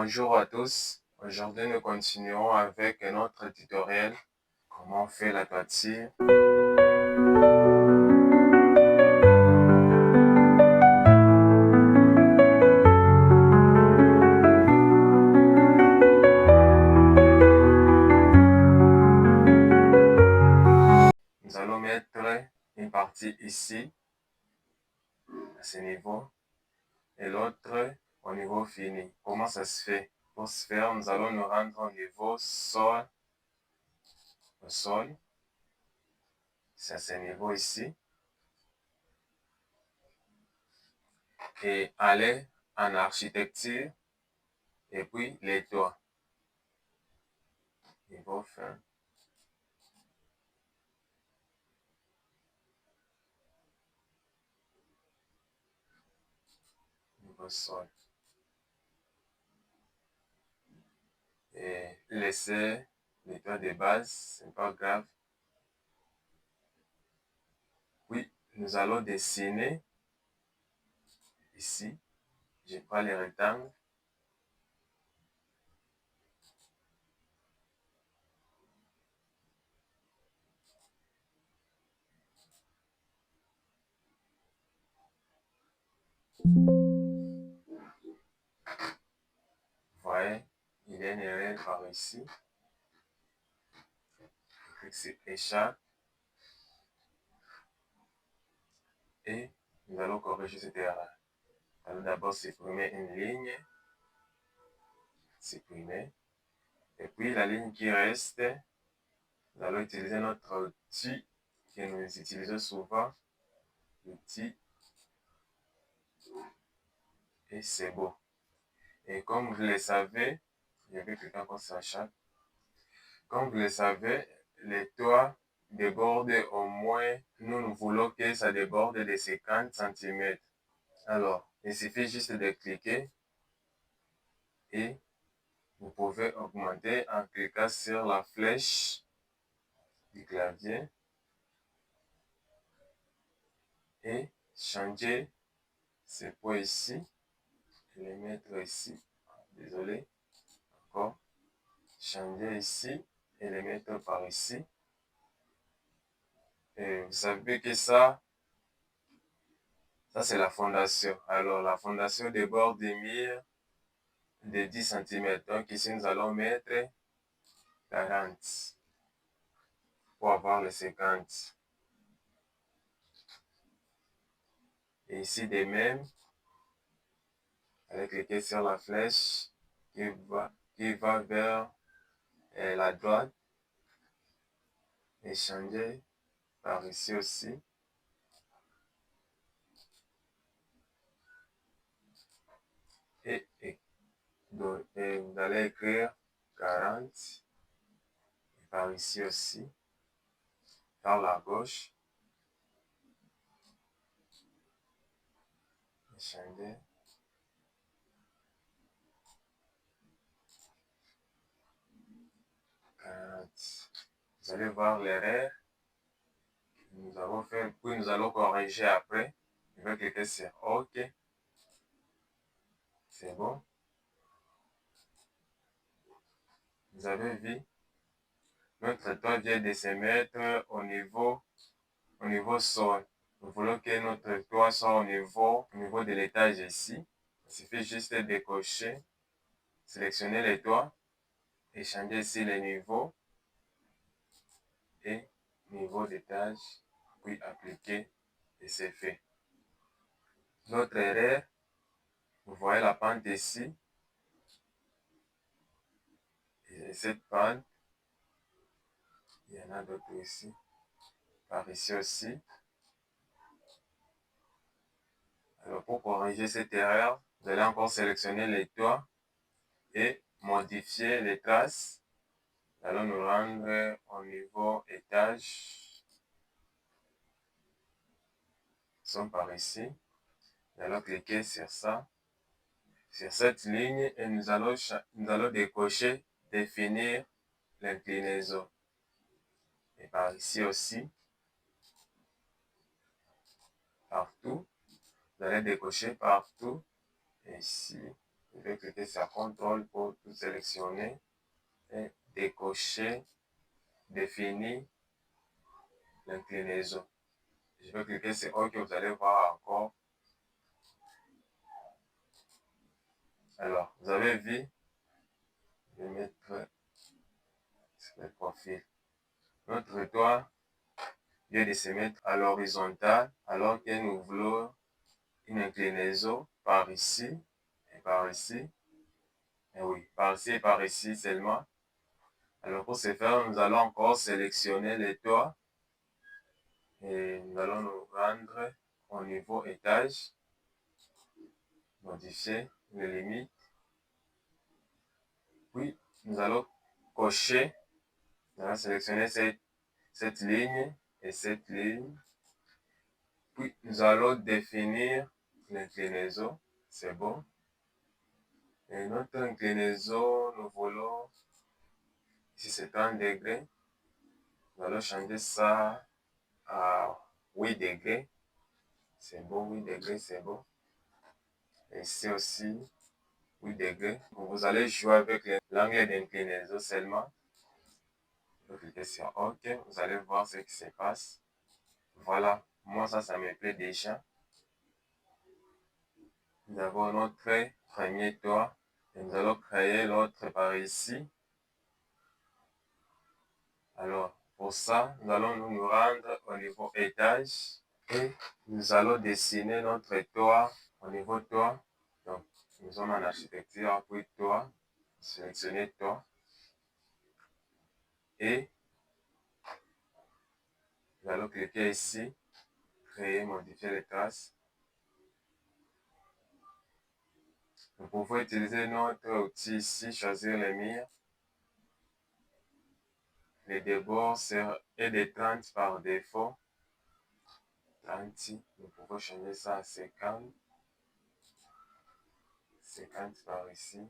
Bonjour à tous, aujourd'hui nous continuons avec un autre tutoriel, comment on fait la toiture. Nous allons mettre une partie ici, à ce niveau, et l'autre au niveau fini. Comment ça se fait? Pour ce faire, nous allons nous rendre au niveau sol, c'est à ce niveau ici, et aller en architecture, et puis les toits. Niveau fin. Niveau sol. Et laisser les toits de base, c'est pas grave. Oui, nous allons dessiner ici. Je prends les rectangles. Vous voyez, il y a une erreur par ici. C'est échappe. Et nous allons corriger cette erreur. Nous allons d'abord supprimer une ligne. Supprimer. Et puis la ligne qui reste, nous allons utiliser notre outil que nous utilisons souvent. L'outil. Et c'est beau. Et comme vous le savez, il y avait quelqu'un qu'on s'achète. Comme vous le savez, les toits débordent au moins, nous voulons que ça déborde de 50 cm. Alors, il suffit juste de cliquer et vous pouvez augmenter en cliquant sur la flèche du clavier et changer ce poids ici et les mettre ici. Désolé, encore. Changer ici et les mettre par ici. Et vous savez que ça c'est la fondation. Alors, la fondation déborde des murs de 10 cm. Donc, ici, nous allons mettre 40 pour avoir le 50. Et ici, de même, avec cliquer sur la flèche qui va vers la droite et changer par ici aussi. Et vous allez écrire 40 et par ici aussi, par la gauche. Et changer. Vous allez voir l'erreur que nous avons fait, puis nous allons corriger après. Je vais cliquer sur OK. C'est bon. Vous avez vu, notre toit vient de se mettre au niveau sol. Nous voulons que notre toit soit au niveau de l'étage ici. Il suffit juste de cocher, sélectionner les toits et changer ici les niveaux et niveau d'étage, puis appliquer et c'est fait. Notre erreur, vous voyez la pente ici. Et cette pente, il y en a d'autres ici, par ici aussi. Alors pour corriger cette erreur, vous allez encore sélectionner les toits et modifier les traces. Nous allons nous rendre au niveau étage. Nous sommes par ici. Nous allons cliquer sur ça, sur cette ligne et nous allons décocher, définir l'inclinaison. Et par ici aussi, partout, vous allez décocher partout, et ici, Je vais cliquer sur CTRL pour tout sélectionner et décocher, définir l'inclinaison. Je vais cliquer sur OK, vous allez voir encore. Alors, vous avez vu, je vais mettre sur le profil. Notre toit vient de se mettre à l'horizontale alors que nous voulons une inclinaison par ici et par ici. Et oui, par ici et par ici seulement. Alors pour ce faire, nous allons encore sélectionner les toits et nous allons nous rendre au niveau étage, modifier les limites. Puis nous allons cocher, nous allons sélectionner cette ligne et cette ligne. Puis nous allons définir l'inclinaison, c'est bon. Et notre inclinaison, nous voulons, ici c'est 30 degrés, nous allons changer ça à 8 degrés. C'est bon, 8 degrés, c'est bon. Et ici aussi, 8 degrés. Vous allez jouer avec l'angle d'inclinaison seulement. Vous cliquez sur OK, vous allez voir ce qui se passe. Voilà, moi ça me plaît déjà. Nous avons notre premier toit et nous allons créer l'autre par ici. Alors, pour ça, nous allons nous rendre au niveau étage et nous allons dessiner notre toit au niveau toit. Donc, nous sommes en architecture, puis toit, sélectionner toit et nous allons cliquer ici, créer, modifier les traces. Nous pouvons utiliser notre outil ici, choisir les murs. Les débords est de 30 par défaut. 30, nous pouvons changer ça à 50. 50 par ici.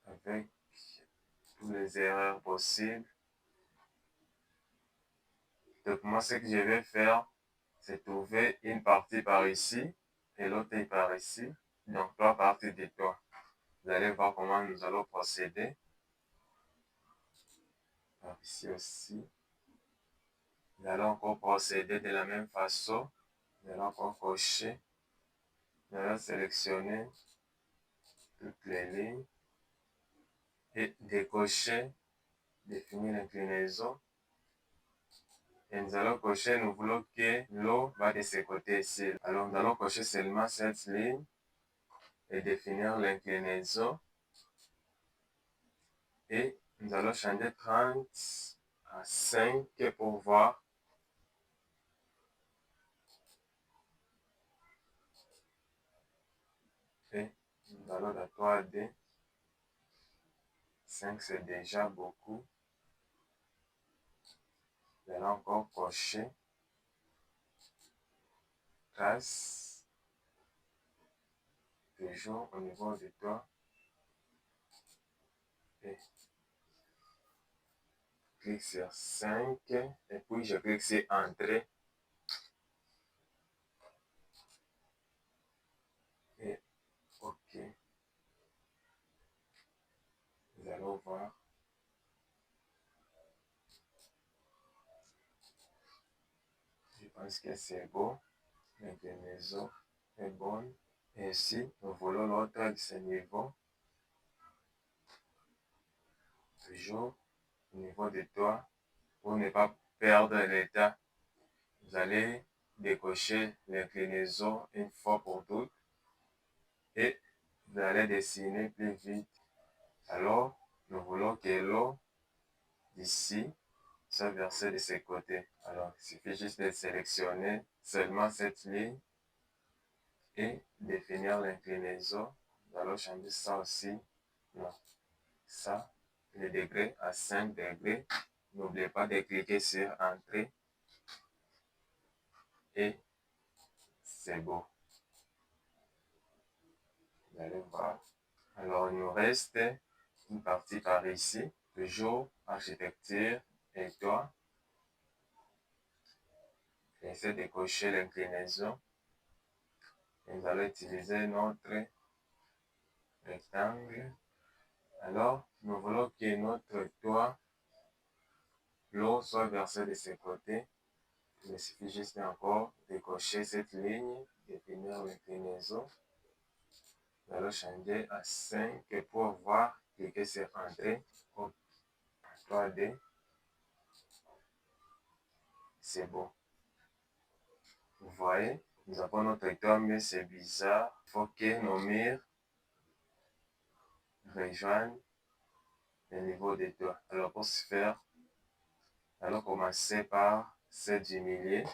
Avec toutes les erreurs possibles. Donc moi, ce que je vais faire, c'est trouver une partie par ici et l'autre par ici. Donc 3 parties de toit. Vous allez voir comment nous allons procéder. Par ici aussi. Nous allons encore procéder de la même façon. Nous allons encore cocher. Nous allons sélectionner toutes les lignes et décocher, définir l'inclinaison. Et nous allons cocher, nous voulons que l'eau va de ce côté ici. Alors nous allons cocher seulement cette ligne et définir l'inclinaison. Et nous allons changer 30 à 5 pour voir. Et nous allons dans 3D. 5 c'est déjà beaucoup. Nous allons encore cocher. Trace. Toujours au niveau du toit. Et clique sur 5 et puis je clique sur Entrée. Et OK. Nous allons voir. Je pense que c'est beau. L'inclinaison est bonne. Et ici, nous voulons l'autre de ce niveau. Toujours au niveau du toit. Pour ne pas perdre l'état, vous allez décocher l'inclinaison une fois pour toutes et vous allez dessiner plus vite. Alors, nous voulons que l'eau d'ici soit versée de ce côté. Alors, il suffit juste de sélectionner seulement cette ligne et définir l'inclinaison. Nous allons changer ça aussi. Non, ça, le degré à 5 degrés. N'oubliez pas de cliquer sur Entrée. Et c'est beau. Vous allez voir. Alors, il nous reste une partie par ici. Toujours architecture et toit. essayer de cocher l'inclinaison. Nous allons utiliser notre rectangle. Alors, nous voulons que notre toit, l'eau soit versée de ce côté. Il suffit juste encore de cocher cette ligne, de finir l'inclinaison. Nous allons changer à 5 pour voir que c'est rentré au 3D. C'est bon. Vous voyez, nous avons notre toit, mais c'est bizarre. Il faut que nos murs rejoignent le niveau des toits. Alors, pour ce faire, allons commencer par se diminuer.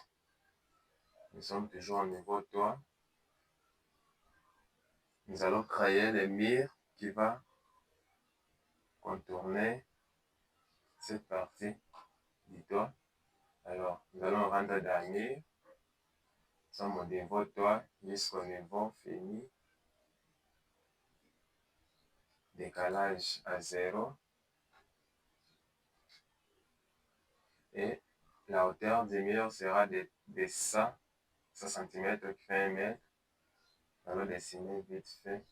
Nous sommes toujours au niveau toit. Nous allons créer le mur qui va contourner cette partie du toit. Alors, nous allons rendre dans le mur. Nous sommes au niveau toit jusqu'au niveau fini. Décalage à 0. Et la hauteur du mur sera de 100 cm qui fait 1 mètre. Nous allons dessiner vite fait.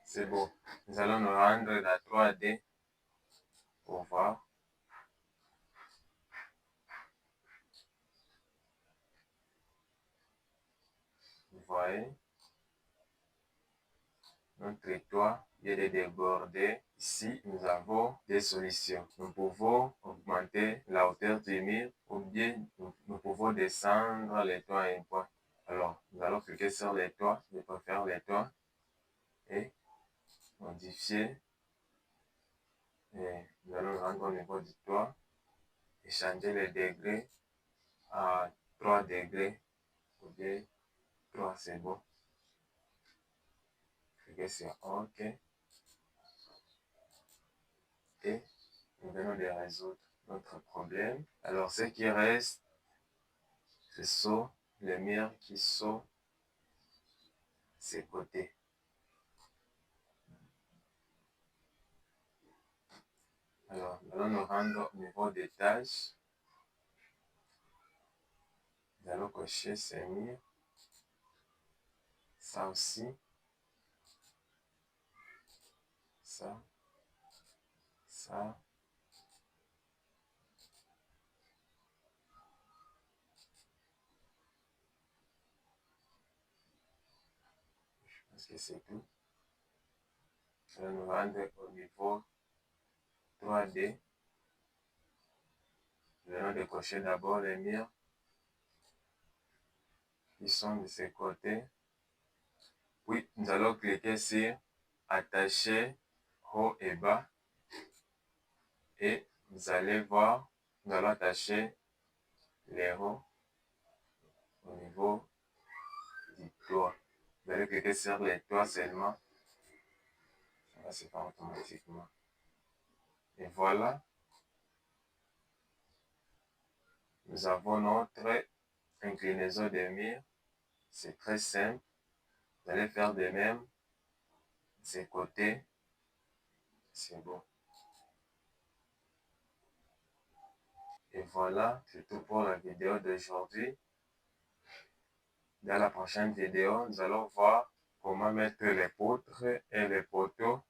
C'est bon. Nous allons nous rendre la 3D pour voir. Vous voyez, notre toit vient de déborder. Ici, nous avons des solutions. Nous pouvons augmenter la hauteur du mur ou bien nous pouvons descendre les toits un peu. Alors, nous allons cliquer sur les toits, je peux faire les toits et modifier. Et nous allons nous rendre au niveau du toit et changer les degrés à 3 degrés ou bien 3, c'est bon. Cliquez sur OK. Et nous venons de résoudre notre problème. Alors, ce qui reste, ce sont les murs qui sont ces côtés. Alors, nous allons nous rendre au niveau des tâches. Nous allons cocher ces murs. Ça aussi. Ça. Ça. Je pense que c'est tout. Nous allons nous rendre au niveau 3D. Nous allons décocher d'abord les murs qui sont de ces côtés. Puis, nous allons cliquer sur attacher haut et bas. Et vous allez voir, nous allons attacher les hauts au niveau du toit. Vous allez cliquer sur les toits seulement. Ça va se faire automatiquement. Et voilà. Nous avons notre inclinaison des murs. C'est très simple. Vous allez faire de même. Ces côtés. C'est bon. Et voilà, c'est tout pour la vidéo d'aujourd'hui. Dans la prochaine vidéo, nous allons voir comment mettre les poutres et les poteaux